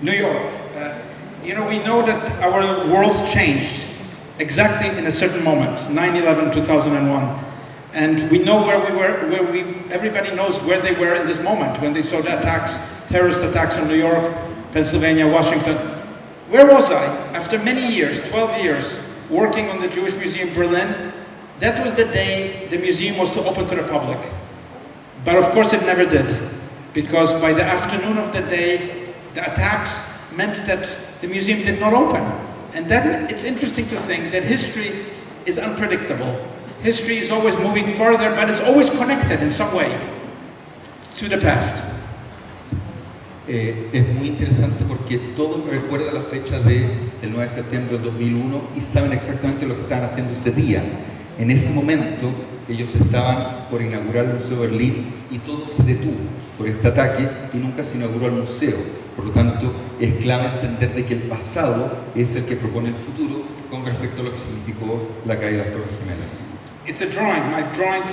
New York. We know that our world changed exactly in a certain moment, 9/11, 2001. And we know where we were, everybody knows where they were in this moment when they saw the attacks, terrorist attacks on New York, Pennsylvania, Washington. Where was I? After many years, 12 years, working on the Jewish Museum in Berlin, that was the day the museum was to open to the public. But of course it never did, because by the afternoon of the day, the attacks meant that the museum did not open. And then it's interesting to think that history is unpredictable. History is always moving further, but it's always connected in some way to the past. Es muy interesante porque todos recuerdan la fecha del 9 de septiembre del 2001 y saben exactamente lo que estaban haciendo ese día. En ese momento ellos estaban por inaugurar el Museo de Berlín y todo se detuvo por este ataque y nunca se inauguró el museo. Por lo tanto, es clave entender de que el pasado es el que propone el futuro con respecto a lo que significó la caída de las Torres Gemelas. It's a drawing, my drawing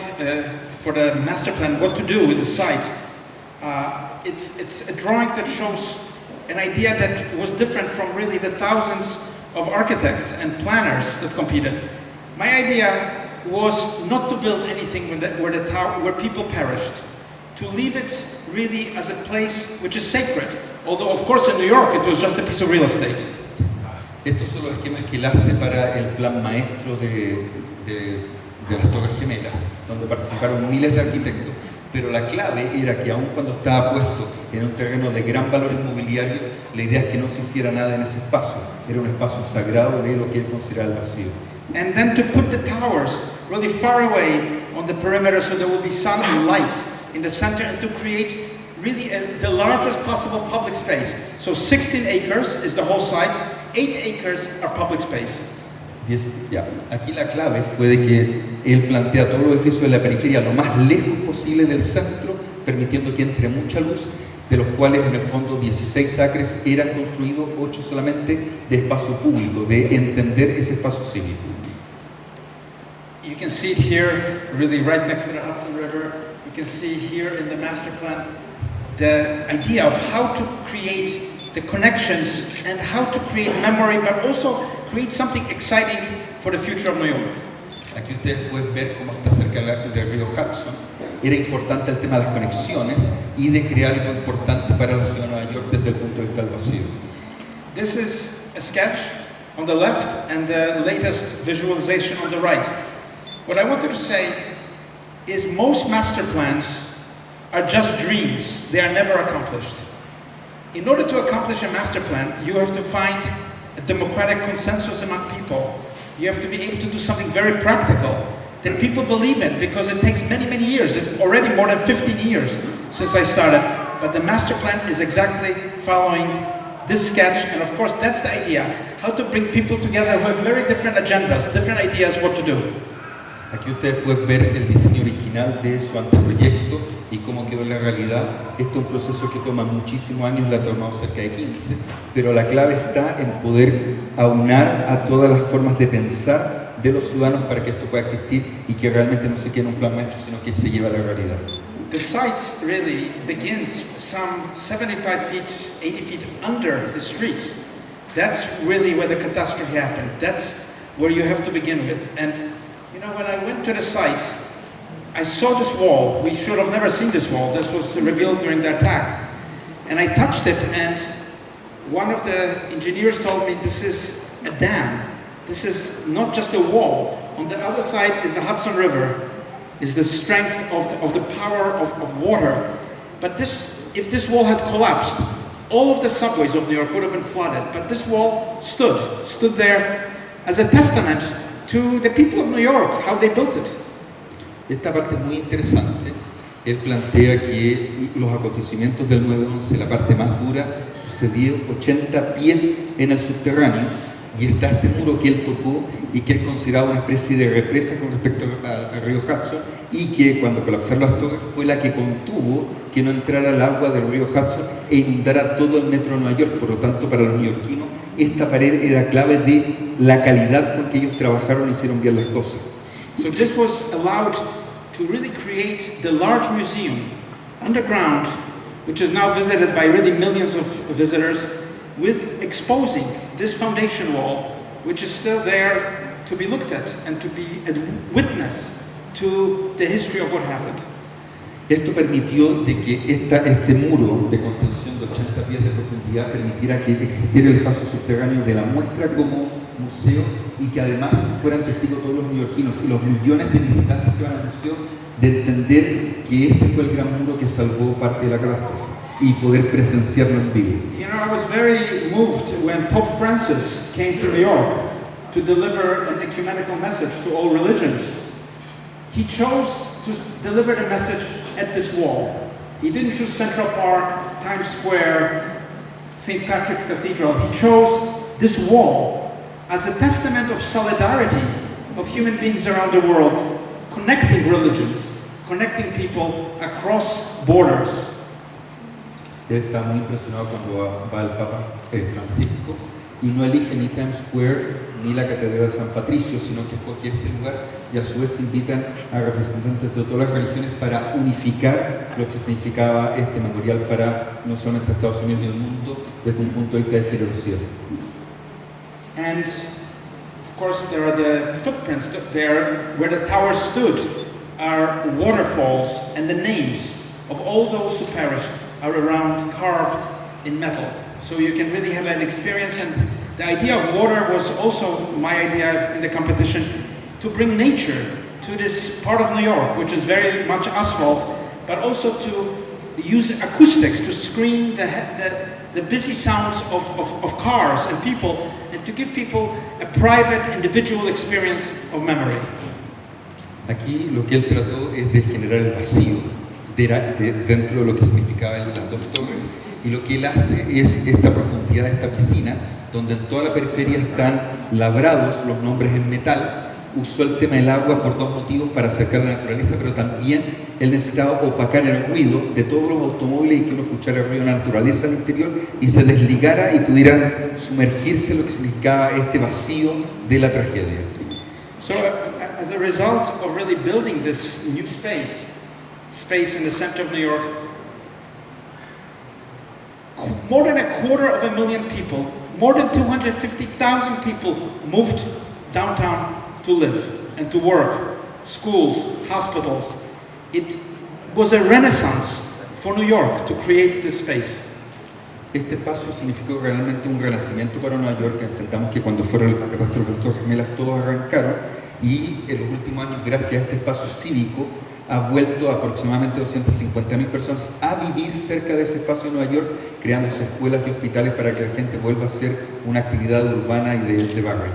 for the master plan, what to do with the site. It's a drawing that shows an idea that was different from really the thousands of architects and planners that competed. My idea was not to build anything where people perished, to leave it really as a place which is sacred. Although, of course, in New York, it was just a piece of real estate. Estos son los esquemas que él hace para el plan maestro de las Torres Gemelas, donde participaron miles de arquitectos, pero la clave era que aun cuando estaba puesto en un terreno de gran valor inmobiliario, la idea es que no se hiciera nada en ese espacio. Era un espacio sagrado de lo que él consideraba el vacío. And then to put the towers really far away on the perimeter so there will be sun and light in the center, and to create really the largest possible public space. So 16 acres is the whole site, 8 acres are public space. Aquí la clave fue de que él plantea todos los edificios de la periferia lo más lejos posible del centro, permitiendo que entre mucha luz, de los cuales en el fondo 16 acres eran construidos, 8 solamente de espacio público, de entender ese espacio cívico. You can see it here, really right next to the Hudson River. You can see here in the master plan the idea of how to create the connections and how to create memory, but also create something exciting for the future of New York. Aquí ustedes pueden ver cómo está cerca del río Hudson. Era importante el tema de las conexiones y de crear algo importante para la ciudad de Nueva York desde el punto de vista del vacío. This is a sketch on the left and the latest visualization on the right. What I wanted to say is most master plans are just dreams. They are never accomplished. In order to accomplish a master plan, you have to find a democratic consensus among people. You have to be able to do something very practical that people believe in, because it takes many, many years. It's already more than 15 years since I started. But the master plan is exactly following this sketch, and of course that's the idea. How to bring people together who have very different agendas, different ideas what to do. Aquí ustedes pueden ver el diseño original de su anteproyecto y cómo quedó en la realidad. Esto es un proceso que toma muchísimos años, le ha tomado cerca de 15, pero la clave está en poder aunar a todas las formas de pensar de los ciudadanos para que esto pueda existir y que realmente no se quede en un plan maestro, sino que se lleve a la realidad. The site really begins some 75 feet, 80 feet under the streets. That's really where the catastrophe happened. That's where you have to begin with. And when I went to the site, I saw this wall. We should have never seen this wall. This was revealed during the attack. And I touched it, and one of the engineers told me this is a dam. This is not just a wall. On the other side is the Hudson River, is the strength of the power of water. But if this wall had collapsed, all of the subways of New York would have been flooded. But this wall stood there as a testament to the people of New York, how they built it. Esta parte es muy interesante. Él plantea que los acontecimientos del 9/11, la parte más dura, sucedió 80 pies en el subterráneo, y está este muro que él tocó y que es considerado una especie de represa con respecto al río Hudson, y que cuando colapsaron las torres fue la que contuvo que no entrara el agua del río Hudson e inundara todo el metro de Nueva York. Por lo tanto, para los neoyorquinos, esta pared era clave de la calidad con que ellos trabajaron y hicieron bien las cosas. So this was allowed to really create the large museum underground, which is now visited by really millions of visitors. with exposing this foundation wall, which is still there to be looked at and to be a witness to the history of what happened. Esto permitió de que este muro de contención de 80 pies de profundidad permitiera que existiera el espacio subterráneo de la muestra como museo y que además fueran testigos todos los neoyorquinos y los millones de visitantes que van al museo de entender que este fue el gran muro que salvó parte de la catástrofe y poder presenciarlo en vivo. You know, I was very moved when Pope Francis came to New York to deliver an ecumenical message to all religions. He chose to deliver the message at this wall. He didn't choose Central Park, Times Square, St. Patrick's Cathedral. He chose this wall as a testament of solidarity of human beings around the world, connecting religions, connecting people across borders. Él está muy impresionado cuando va el Papa Francisco y no elige ni Times Square ni la Catedral de San Patricio, sino que escoge este lugar y a su vez invitan a representantes de todas las religiones para unificar lo que significaba este memorial para no solamente Estados Unidos y el mundo desde un punto de vista de generosidad. And of course there are the footprints there where the tower stood are waterfalls, and the names of all those who perished are around carved in metal. So you can really have an experience, and the idea of water was also my idea in the competition, to bring nature to this part of New York, which is very much asphalt, but also to use acoustics to screen the busy sounds of cars and people, and to give people a private, individual experience of memory. Aquí lo que él trató es de generar el vacío dentro de lo que significaba las dos torres, y lo que él hace es esta profundidad de esta piscina, donde en toda la periferia están labrados los nombres en metal. Usó el tema del agua por dos motivos: para acercar la naturaleza, pero también él necesitaba opacar el ruido de todos los automóviles y que uno escuchara el ruido de la naturaleza al interior y se desligara y pudiera sumergirse en lo que significaba este vacío de la tragedia. So as a result of really building this new space in the center of New York, more than 250,000 people, more than 250,000 people moved downtown to live and to work, schools, hospitals. It was a renaissance for New York to create this space. Este espacio significó realmente un renacimiento para Nueva York. Intentamos que cuando fuera la catástrofe de las Torres Gemelas todos arrancaron, y en los últimos años, gracias a este espacio cívico, ha vuelto aproximadamente 250,000 personas a vivir cerca de ese espacio en Nueva York, creando escuelas y hospitales para que la gente vuelva a hacer una actividad urbana y de barrio.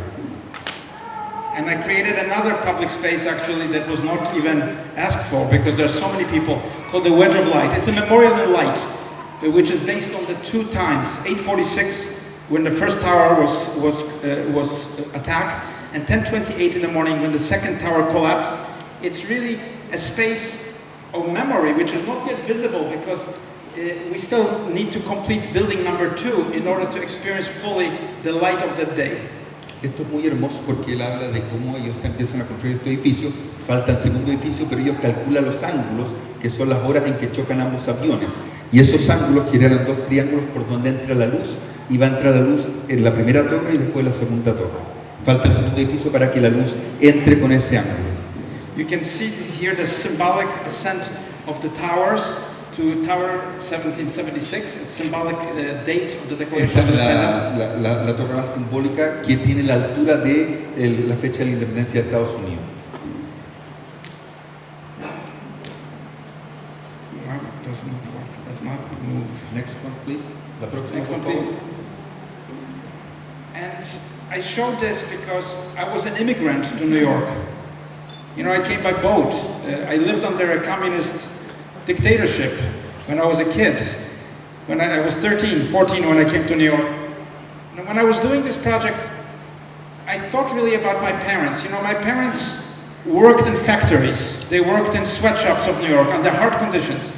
And I created another public space actually that was not even asked for, because there are so many people, called the Wedge of Light. It's a memorial in light, which is based on the two times, 8:46 when the first tower was attacked, and 10:28 in the morning when the second tower collapsed. It's really a space of memory which is not yet visible, because we still need to complete building number 2 in order to experience fully the light of that day. Esto es muy hermoso porque él habla de cómo ellos empiezan a construir este edificio, falta el segundo edificio, pero ellos calculan los ángulos, que son las horas en que chocan ambos aviones, y esos ángulos generan dos triángulos por donde entra la luz, y va a entrar la luz en la primera torre y después en la segunda torre. Falta el segundo edificio para que la luz entre con ese ángulo. You can see here the symbolic ascent of the towers to Tower 1776, it's symbolic date of the Declaration Esta of es Independence. la torre más simbólica que tiene la altura de la fecha de la independencia de Estados Unidos. No, it does not work. Does not move. Next one, please. La próxima, Next por one, favor. please. And I showed this because I was an immigrant to New York. You know, I came by boat. I lived under a communist dictatorship when I was a kid. When I was 13, 14 when I came to New York. And when I was doing this project, I thought really about my parents. You know, my parents worked in factories. They worked in sweatshops of New York under hard conditions.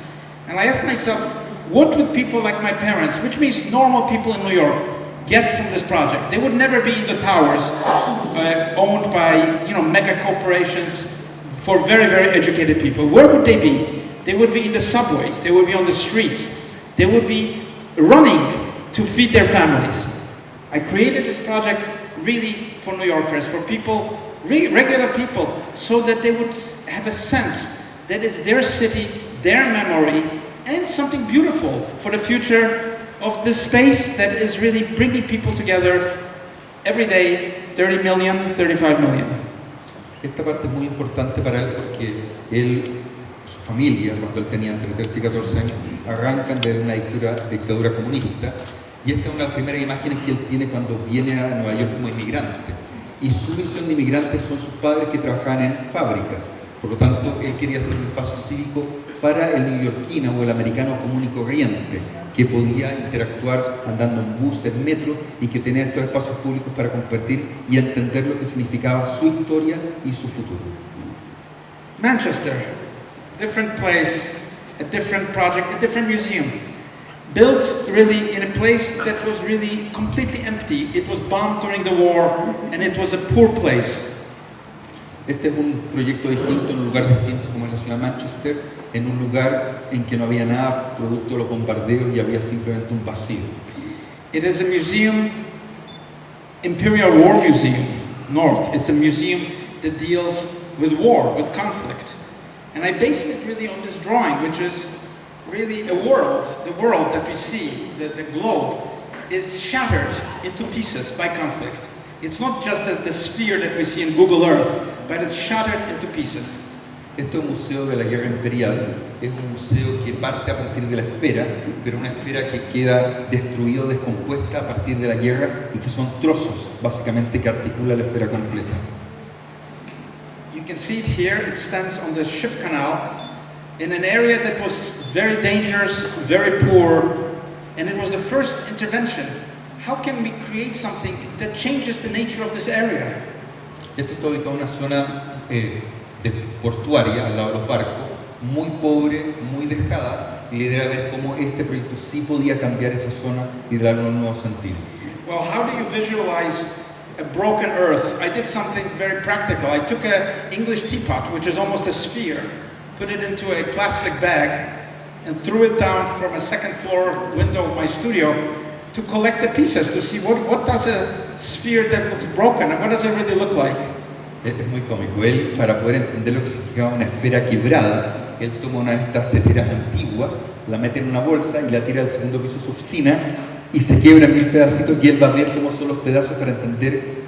And I asked myself, what would people like my parents, which means normal people in New York, get from this project? They would never be in the towers owned by, you know, mega corporations for very, very educated people. Where would they be? They would be in the subways. They would be on the streets. They would be running to feed their families. I created this project really for New Yorkers, for people, regular people, so that they would have a sense that it's their city, their memory, and something beautiful for the future of this space that is really bringing people together every day, 30 million, 35 million. Esta parte es muy importante para él porque él, su familia, cuando él tenía entre 13 y 14 años, arrancan de una dictadura comunista, y esta es una de las primeras imágenes que él tiene cuando viene a Nueva York como inmigrante. Y su visión de inmigrante son sus padres que trabajaban en fábricas. Por lo tanto, él quería hacer un paso cívico para el neoyorquino o el americano común y corriente, que podía interactuar andando en bus, en metro, y que tenía estos espacios públicos para compartir y entender lo que significaba su historia y su futuro. Manchester, different place, a different project, a different museum. Built really in a place that was really completely empty. It was bombed during the war and it was a poor place. Este es un proyecto distinto, en un lugar distinto como es la ciudad de Manchester, en un lugar en que no había nada producto de los bombardeos y había simplemente un vacío. It is a museum, Imperial War Museum, North. It's a museum that deals with war, with conflict. And I based it really on this drawing, which is really a world, the world that we see, the globe, is shattered into pieces by conflict. It's not just the sphere that we see in Google Earth, but it's shattered into pieces. Este es un museo de la guerra imperial, es un museo que parte a partir de la esfera, pero una esfera que queda destruida, descompuesta a partir de la guerra y que son trozos, básicamente, que articula la esfera completa. You can see it here, it stands on the ship canal in an area that was very dangerous, very poor, and it was the first intervention. How can we create something that changes the nature of this area? Esto está ubicado en una zona portuaria, al lado de los barcos, muy pobre, muy dejada, y la idea era ver cómo este proyecto sí podía cambiar esa zona y darle un nuevo sentido. Well, how do you visualize a broken earth? I did something very practical. I took an English teapot, which is almost a sphere, put it into a plastic bag, and threw it down from a second floor window of my studio to collect the pieces, to see what does a sphere that looks broken, and what does it really look like? Es muy cómico. Él, para poder entender lo que significaba una esfera quebrada, él toma una de estas teteras antiguas, la mete en una bolsa y la tira al segundo piso de su oficina y se quiebra en 1000 pedacitos, y él va a ver cómo son los pedazos para entender